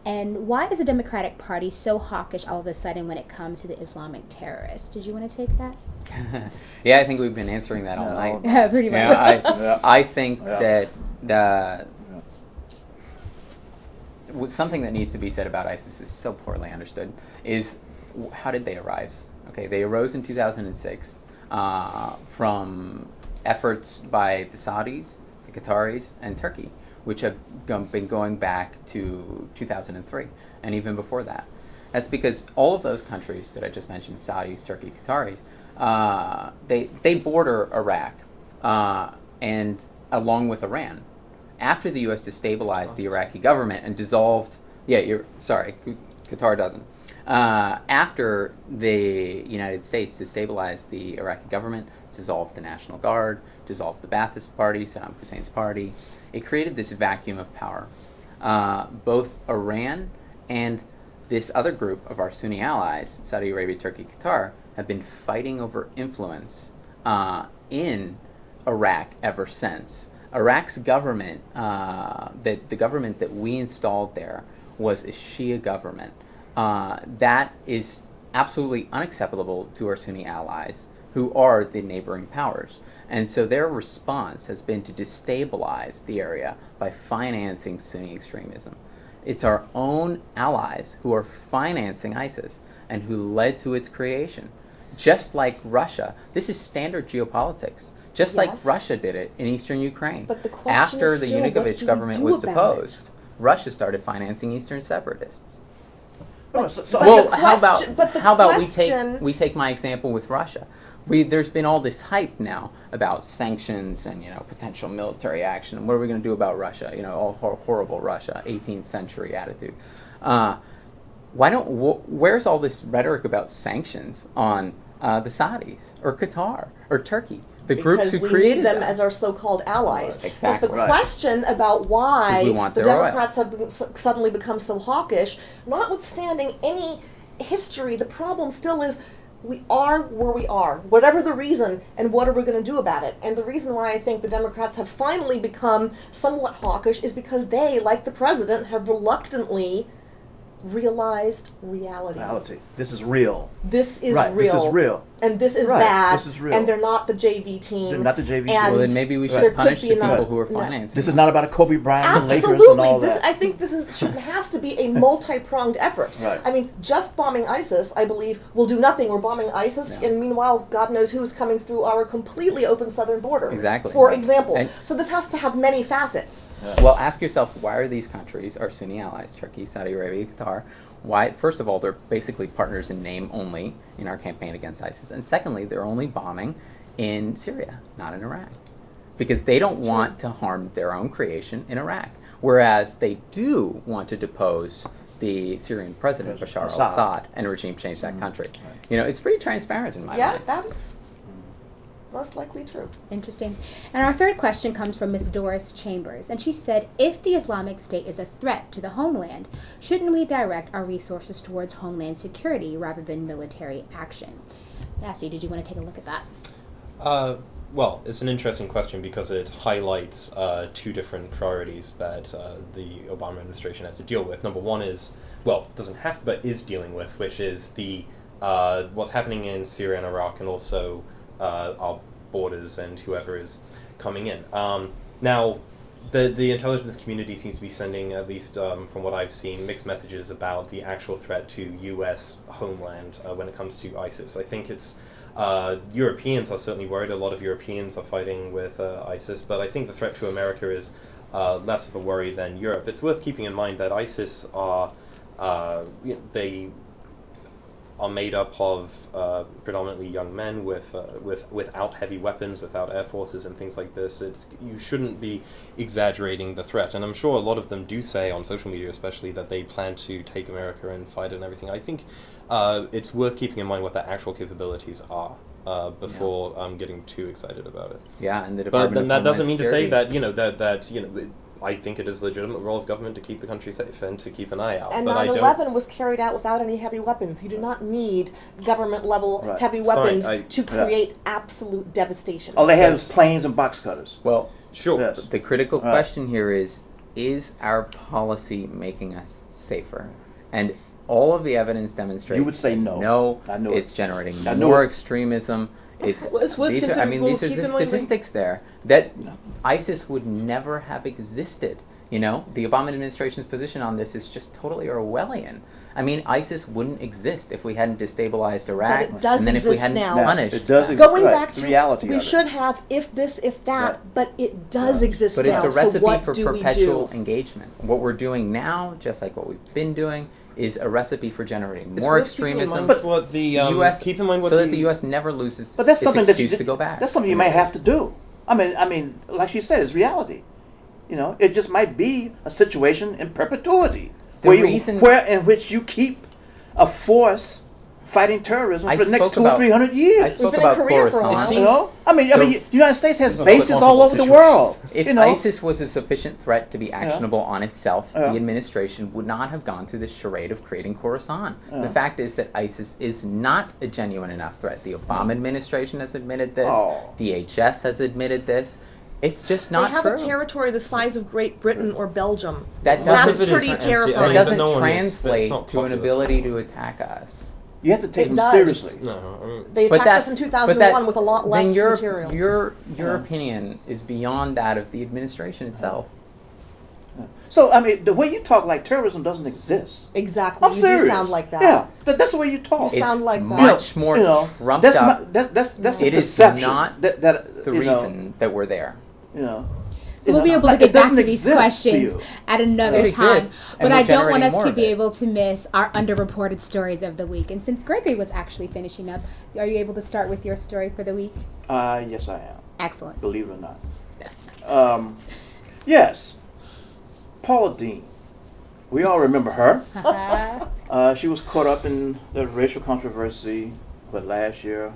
Speaker 1: And why is the Democratic Party so hawkish all of a sudden when it comes to the Islamic terrorists? Did you want to take that?
Speaker 3: Yeah, I think we've been answering that all
Speaker 4: No.
Speaker 3: night.
Speaker 1: Pretty much.
Speaker 3: Yeah, I think
Speaker 4: Yeah.
Speaker 3: that something that needs to be said about ISIS is so poorly understood is how did they arise? Okay, they arose in 2006 from efforts by the Saudis, the Qataris, and Turkey, which have been going back to 2003 and even before that. That's because all of those countries that I just mentioned, Saudis, Turkey, Qataris, they border Iraq and along with Iran. After the U.S. destabilized the Iraqi government and dissolved, Qatar doesn't. After the United States destabilized the Iraqi government, dissolved the National Guard, dissolved the Ba'athist Party, Saddam Hussein's party, it created this vacuum of power. Both Iran and this other group of our Sunni allies, Saudi Arabia, Turkey, Qatar, have been fighting over influence in Iraq ever since. Iraq's government, the government that we installed there, was a Shia government. That is absolutely unacceptable to our Sunni allies, who are the neighboring powers. And so their response has been to destabilize the area by financing Sunni extremism. It's our own allies who are financing ISIS and who led to its creation. Just like Russia, this is standard geopolitics. Just like
Speaker 5: Yes.
Speaker 3: Russia did it in eastern Ukraine.
Speaker 5: But the question
Speaker 3: After
Speaker 5: is
Speaker 3: the
Speaker 5: still, what
Speaker 3: Yanukovych
Speaker 5: do we
Speaker 3: government
Speaker 5: do
Speaker 3: was
Speaker 5: about
Speaker 3: deposed, Russia started financing eastern separatists.
Speaker 4: No, so
Speaker 3: Well,
Speaker 5: the
Speaker 3: how
Speaker 5: question- but the
Speaker 3: about
Speaker 5: question-
Speaker 3: we take my example with Russia? There's been all this hype now about sanctions and potential military action. What are we going to do about Russia? All horrible Russia, 18th century attitude. Where's all this rhetoric about sanctions on the Saudis or Qatar or Turkey? The groups
Speaker 5: because
Speaker 3: who
Speaker 5: we
Speaker 3: created
Speaker 5: need them
Speaker 3: that.
Speaker 5: as our so-called allies.
Speaker 3: Exactly.
Speaker 5: But the
Speaker 4: Right.
Speaker 5: question about why
Speaker 3: 'Cause we want
Speaker 5: the
Speaker 3: their oil.
Speaker 5: Democrats have suddenly become so hawkish, notwithstanding any history, the problem still is we are where we are, whatever the reason, and what are we going to do about it? And the reason why I think the Democrats have finally become somewhat hawkish is because they, like the president, have reluctantly realized reality.
Speaker 4: reality. This is real.
Speaker 5: This is
Speaker 4: Right,
Speaker 5: real.
Speaker 4: this is real.
Speaker 5: And this is
Speaker 4: Right,
Speaker 5: bad.
Speaker 4: this is real.
Speaker 5: And they're not the JV team.
Speaker 4: They're not the JV team.
Speaker 5: And
Speaker 3: Well, then maybe we
Speaker 5: there
Speaker 3: should
Speaker 5: could
Speaker 3: punish
Speaker 5: be
Speaker 3: the people
Speaker 5: another-
Speaker 3: who are
Speaker 5: no.
Speaker 3: financing.
Speaker 4: This is not about a Kobe Bryant and Lakers and
Speaker 5: Absolutely.
Speaker 4: all
Speaker 5: This,
Speaker 4: that.
Speaker 5: I think has to be a multi-pronged effort.
Speaker 4: Right.
Speaker 5: I mean, just bombing ISIS, I believe, will do nothing. We're bombing ISIS,
Speaker 3: Yeah.
Speaker 5: and meanwhile, God knows who's coming through our completely open southern border.
Speaker 3: Exactly.
Speaker 5: For
Speaker 3: Right.
Speaker 5: example.
Speaker 3: And-
Speaker 5: So this has to have many facets.
Speaker 3: Well, ask yourself, why are these countries our Sunni allies, Turkey, Saudi Arabia, Qatar? Why? First of all, they're basically partners in name only in our campaign against ISIS. And secondly, they're only bombing in Syria, not in Iraq. Because they don't want to harm their own creation in Iraq. Whereas they do want to depose the Syrian president, Bashar
Speaker 4: Assad.
Speaker 3: al-Assad, and regime change that country. You know, it's pretty transparent in my
Speaker 5: Yes,
Speaker 3: mind.
Speaker 5: that is most likely true.
Speaker 1: Interesting. And our third question comes from Ms. Doris Chambers. And she said, if the Islamic State is a threat to the homeland, shouldn't we direct our resources towards homeland security rather than military action? Matthew, did you want to take a look at that?
Speaker 2: Well, it's an interesting question because it highlights two different priorities that the Obama administration has to deal with. Number one is, well, doesn't have, but is dealing with, which is the what's happening in Syria and Iraq, and also our borders and whoever is coming in. Now, the intelligence community seems to be sending, at least from what I've seen, mixed messages about the actual threat to U.S. homeland when it comes to ISIS. I think it's Europeans are certainly worried. A lot of Europeans are fighting with ISIS, but I think the threat to America is less of a worry than Europe. It's worth keeping in mind that ISIS are they are made up of predominantly young men without heavy weapons, without air forces and things like this. You shouldn't be exaggerating the threat, and I'm sure a lot of them do say on social media especially that they plan to take America and fight it and everything. I think it's worth keeping in mind what their actual capabilities are before getting too excited about it.
Speaker 3: Yeah, and the
Speaker 2: But
Speaker 3: Department
Speaker 2: then
Speaker 3: of
Speaker 2: that
Speaker 3: Homeland
Speaker 2: doesn't mean to
Speaker 3: Security-
Speaker 2: say that I think it is a legitimate role of government to keep the country safe and to keep an eye out.
Speaker 5: And
Speaker 2: but I
Speaker 5: 9/11 was carried out without any heavy weapons. You do not need government-level
Speaker 4: Right.
Speaker 5: heavy
Speaker 2: Fine,
Speaker 5: weapons
Speaker 2: I-
Speaker 5: to create absolute devastation.
Speaker 4: All they had was
Speaker 2: That's-
Speaker 4: planes and box cutters.
Speaker 3: Well,
Speaker 2: Sure.
Speaker 4: Yes.
Speaker 3: the critical
Speaker 4: Right.
Speaker 3: question here is our policy making us safer? And all of the evidence demonstrates
Speaker 4: You would say no.
Speaker 3: No,
Speaker 4: I knew
Speaker 3: it's
Speaker 4: it.
Speaker 3: generating
Speaker 4: I knew
Speaker 3: more
Speaker 4: it.
Speaker 3: extremism. It's
Speaker 5: Well, it's worth
Speaker 3: these are, I
Speaker 5: considering-
Speaker 3: mean, these are
Speaker 5: keep
Speaker 3: the
Speaker 5: in mind,
Speaker 3: statistics there that ISIS would never have existed. You know, the Obama administration's position on this is just totally Orwellian. I mean, ISIS wouldn't exist if we hadn't destabilized Iraq,
Speaker 5: it does
Speaker 3: and then if we
Speaker 5: exist
Speaker 3: hadn't
Speaker 5: now.
Speaker 3: punished.
Speaker 4: It does
Speaker 3: them.
Speaker 4: exist.
Speaker 5: Going
Speaker 4: Right,
Speaker 5: back
Speaker 4: the
Speaker 5: to
Speaker 4: reality
Speaker 5: we
Speaker 4: of it.
Speaker 5: should have if this, if that,
Speaker 4: Right.
Speaker 5: but it does exist
Speaker 3: But
Speaker 5: now.
Speaker 3: it's a recipe
Speaker 5: so what
Speaker 3: for
Speaker 5: do
Speaker 3: perpetual
Speaker 5: we do?
Speaker 3: engagement. What we're doing now, just like what we've been doing, is a recipe for generating
Speaker 5: It's
Speaker 3: more
Speaker 5: worth keeping in
Speaker 3: extremism.
Speaker 5: mind.
Speaker 2: what the
Speaker 3: U.S.
Speaker 2: keep in mind what
Speaker 3: so that the U.S. never loses
Speaker 4: But that's
Speaker 3: its
Speaker 4: something that
Speaker 3: excuse to go back.
Speaker 4: That's something you may have to do. I mean, like she said, it's reality. You know, it just might be a situation in perpetuity
Speaker 3: The
Speaker 4: where
Speaker 3: reason-
Speaker 4: in which you keep a force fighting terrorism
Speaker 3: I
Speaker 4: for the next
Speaker 3: spoke
Speaker 4: 200 or
Speaker 3: about-
Speaker 4: 300
Speaker 3: I
Speaker 4: years.
Speaker 3: spoke
Speaker 5: been in
Speaker 3: about
Speaker 5: Korea for a while.
Speaker 3: Khorasan.
Speaker 4: You know, I mean,
Speaker 3: So-
Speaker 4: the United States has
Speaker 2: These are other
Speaker 4: bases all over the
Speaker 2: comparable
Speaker 4: world.
Speaker 2: situations.
Speaker 3: If
Speaker 4: you know,
Speaker 3: ISIS was a sufficient threat to be actionable on itself,
Speaker 4: Yeah.
Speaker 3: the administration would not have gone through this charade of creating Khorasan.
Speaker 4: Yeah.
Speaker 3: The fact is that ISIS is not a genuine enough threat. The Obama administration has admitted this.
Speaker 4: Oh.
Speaker 3: DHS has admitted this. It's just
Speaker 5: They
Speaker 3: not
Speaker 5: have
Speaker 3: true.
Speaker 5: a territory the size of Great Britain or Belgium.
Speaker 3: That
Speaker 5: That's
Speaker 3: doesn't,
Speaker 5: pretty
Speaker 2: empty.
Speaker 5: terrifying.
Speaker 3: that
Speaker 2: but
Speaker 3: doesn't
Speaker 2: no one is-
Speaker 3: translate
Speaker 2: that's not
Speaker 3: to an
Speaker 2: populous.
Speaker 3: ability to attack us.
Speaker 4: you have to take
Speaker 5: It
Speaker 4: them
Speaker 5: does.
Speaker 4: seriously.
Speaker 2: No, I mean,
Speaker 5: They
Speaker 3: But
Speaker 5: attacked
Speaker 3: that-
Speaker 5: us in
Speaker 3: but
Speaker 5: 2001 with a lot less
Speaker 3: then your,
Speaker 5: material.
Speaker 3: Your
Speaker 4: Yeah.
Speaker 3: opinion is beyond that of the administration itself.
Speaker 4: So, I mean, the way you talk like terrorism doesn't exist.
Speaker 5: Exactly.
Speaker 4: I'm
Speaker 5: You
Speaker 4: serious.
Speaker 5: do sound like that.
Speaker 4: Yeah, that's the way you talk.
Speaker 5: You sound like that.
Speaker 3: much more trumped
Speaker 4: that's
Speaker 3: up.
Speaker 4: that's the
Speaker 3: It is
Speaker 4: perception
Speaker 3: not
Speaker 4: that
Speaker 3: the
Speaker 4: you know,
Speaker 3: reason that we're there.
Speaker 4: you know.
Speaker 1: So we'll be able to
Speaker 4: It
Speaker 1: get back
Speaker 4: doesn't
Speaker 1: to these
Speaker 4: exist to
Speaker 1: questions
Speaker 4: you.
Speaker 1: at another
Speaker 3: It
Speaker 1: time.
Speaker 3: exists, and
Speaker 1: But
Speaker 3: we're
Speaker 1: I don't want
Speaker 3: generating
Speaker 1: us
Speaker 3: more
Speaker 1: to
Speaker 3: of
Speaker 1: be
Speaker 3: it.
Speaker 1: able to miss our underreported stories of the week. And since Gregory was actually finishing up, are you able to start with your story for the week?
Speaker 4: Yes, I am.
Speaker 1: Excellent.
Speaker 4: Believe it or not. Yes, Paula Dean. We all remember her. She was caught up in the racial controversy last year,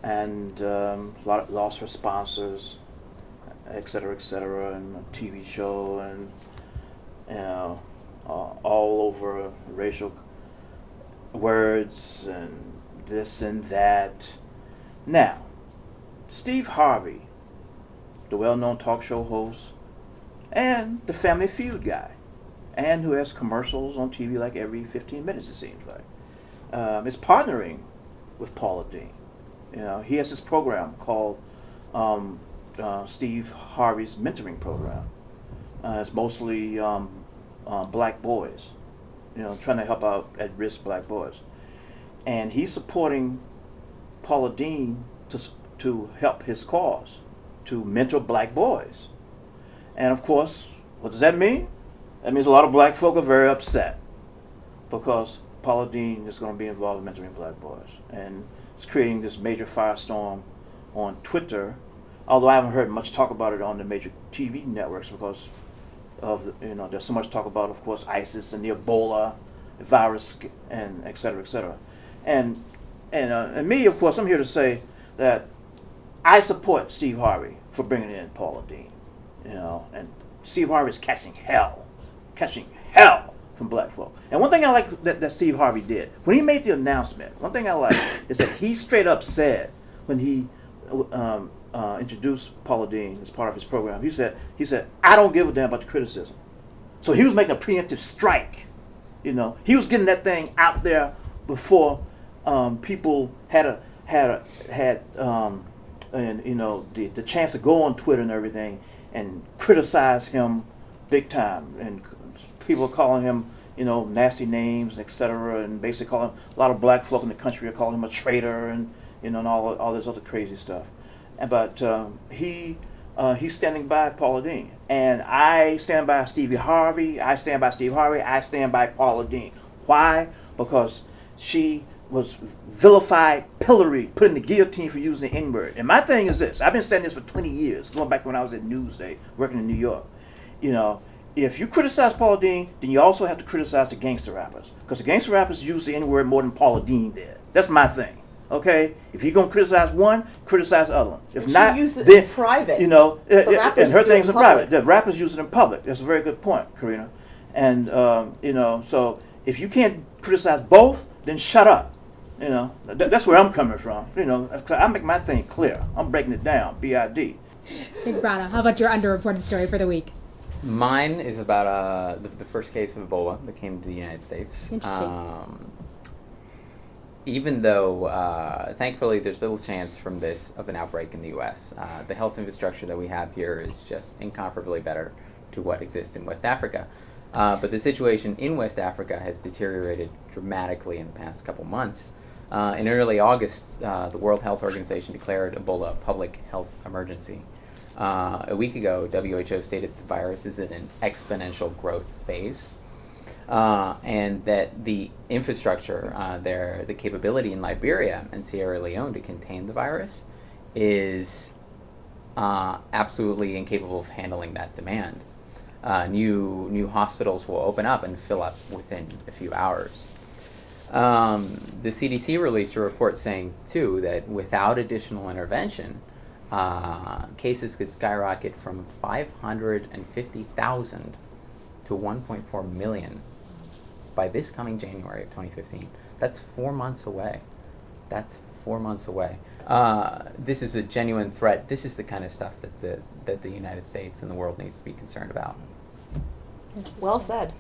Speaker 4: and lost her sponsors, et cetera, and a TV show, and you know, all over racial words and this and that. Now, Steve Harvey, the well-known talk show host, and the Family Feud guy, and who has commercials on TV like every 15 minutes, it seems like, is partnering with Paula Dean. You know, he has this program called Steve Harvey's Mentoring Program. It's mostly black boys, you know, trying to help out at-risk black boys. And he's supporting Paula Dean to help his cause, to mentor black boys. And of course, what does that mean? That means a lot of black folk are very upset because Paula Dean is going to be involved in mentoring black boys. And it's creating this major firestorm on Twitter, although I haven't heard much talk about it on the major TV networks because there's so much talk about, of course, ISIS and the Ebola virus and et cetera, et cetera. And me, of course, I'm here to say that I support Steve Harvey for bringing in Paula Deen, and Steve Harvey is catching hell from black folk. And one thing I like that Steve Harvey did, when he made the announcement, one thing I like is that he straight up said, when he introduced Paula Deen as part of his program, he said, I don't give a damn about the criticism. So he was making a preemptive strike. He was getting that thing out there before people had the chance to go on Twitter and everything and criticize him big time, and people calling him nasty names, etc., and basically calling a lot of black folk in the country are calling him a traitor, and and all this other crazy stuff. But he's standing by Paula Deen, and I stand by Stevie Harvey. I stand by Steve Harvey. I stand by Paula Deen. Why? Because she was vilified, pilloried, put in the guillotine for using the N-word. And my thing is this: I've been saying this for 20 years, going back when I was at Newsday, working in New York. If you criticize Paula Deen, then you also have to criticize the gangster rappers, because the gangster rappers use the N-word more than Paula Deen did. That's my thing. Okay, if you're gonna criticize one, criticize the other one. If not,
Speaker 5: use it
Speaker 4: then
Speaker 5: in private.
Speaker 4: and
Speaker 5: rappers
Speaker 4: her
Speaker 5: do it
Speaker 4: thing's
Speaker 5: in
Speaker 4: in private.
Speaker 5: public.
Speaker 4: The rappers use it in public. That's a very good point, Karina. And so if you can't criticize both, then shut up. That's where I'm coming from. I make my thing clear. I'm breaking it down. BID.
Speaker 1: Thanks, Brana. How about your underreported story for the week?
Speaker 3: Mine is about the first case of Ebola that came to the United States.
Speaker 1: Interesting.
Speaker 3: Even though, thankfully, there's little chance from this of an outbreak in the U.S. The health infrastructure that we have here is just incomparably better to what exists in West Africa. But the situation in West Africa has deteriorated dramatically in the past couple months. In early August, the World Health Organization declared Ebola a public health emergency. A week ago, WHO stated the virus is in an exponential growth phase. And that the infrastructure the capability in Liberia and Sierra Leone to contain the virus is absolutely incapable of handling that demand. New hospitals will open up and fill up within a few hours. The CDC released a report saying, too, that without additional intervention, cases could skyrocket from 550,000 to 1.4 million by this coming January of 2015. That's 4 months away. This is a genuine threat. This is the kind of stuff that the United States and the world needs to be concerned about.
Speaker 5: Well said.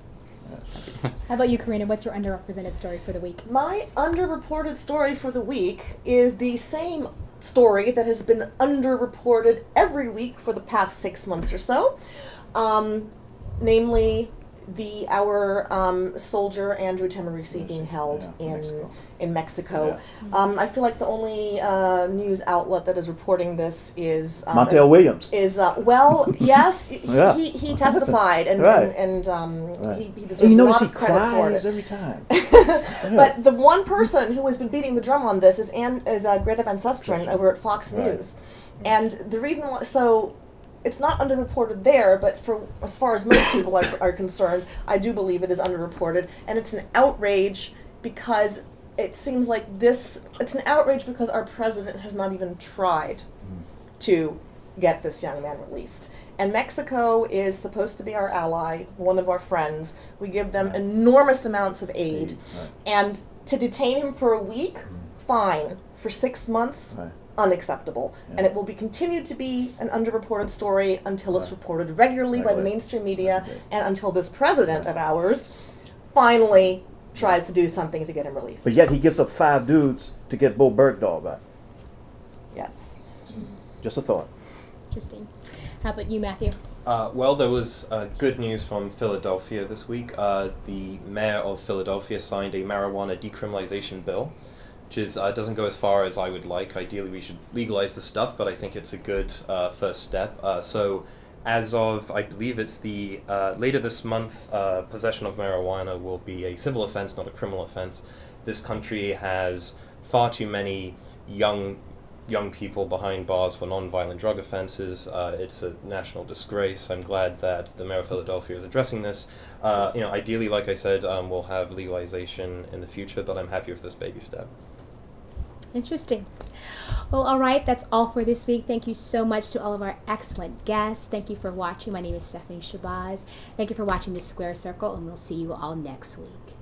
Speaker 1: How about you, Karina? What's your underrepresented story for the week?
Speaker 5: My underreported story for the week is the same story that has been underreported every week for the past 6 months or so, namely our soldier Andrew Temerisi being held in Mexico.
Speaker 4: Yeah.
Speaker 5: I feel like the only news outlet that is reporting this is
Speaker 4: Montel Williams.
Speaker 5: Yes,
Speaker 4: Yeah.
Speaker 5: he testified and
Speaker 4: Right.
Speaker 5: he deserves
Speaker 4: And you
Speaker 5: a
Speaker 4: notice
Speaker 5: lot
Speaker 4: he
Speaker 5: of credit for
Speaker 4: cries
Speaker 5: it.
Speaker 4: every time.
Speaker 5: But the one person who has been beating the drum on this is Greta Van Susteren over at Fox
Speaker 4: Right.
Speaker 5: News, and the reason why it's not underreported there, but as far as most people are concerned, I do believe it is underreported, and it's an outrage because it seems like it's an outrage because our president has not even tried to get this young man released. And Mexico is supposed to be our ally, one of our friends. We give them enormous amounts of aid.
Speaker 4: Right.
Speaker 5: And to detain him for a week, fine. For 6 months,
Speaker 4: Right.
Speaker 5: unacceptable.
Speaker 4: Yeah.
Speaker 5: And it will be continued to be an underreported story until it's reported regularly by the mainstream media and until this president of ours finally tries to do something to get him released.
Speaker 4: But yet he gets up 5 dudes to get Bo Bergdahl back.
Speaker 5: Yes.
Speaker 4: Just a thought.
Speaker 1: Interesting. How about you, Matthew?
Speaker 2: Well, there was good news from Philadelphia this week. The mayor of Philadelphia signed a marijuana decriminalization bill, which doesn't go as far as I would like. Ideally, we should legalize the stuff, but I think it's a good first step. So as of, I believe it's the later this month, possession of marijuana will be a civil offense, not a criminal offense. This country has far too many young young people behind bars for nonviolent drug offenses. It's a national disgrace. I'm glad that the mayor of Philadelphia is addressing this. Ideally, like I said, we'll have legalization in the future, but I'm happy with this baby step.
Speaker 1: Interesting. Well, all right, that's all for this week. Thank you so much to all of our excellent guests. Thank you for watching. My name is Stephanie Shabazz. Thank you for watching The Square Circle, and we'll see you all next week.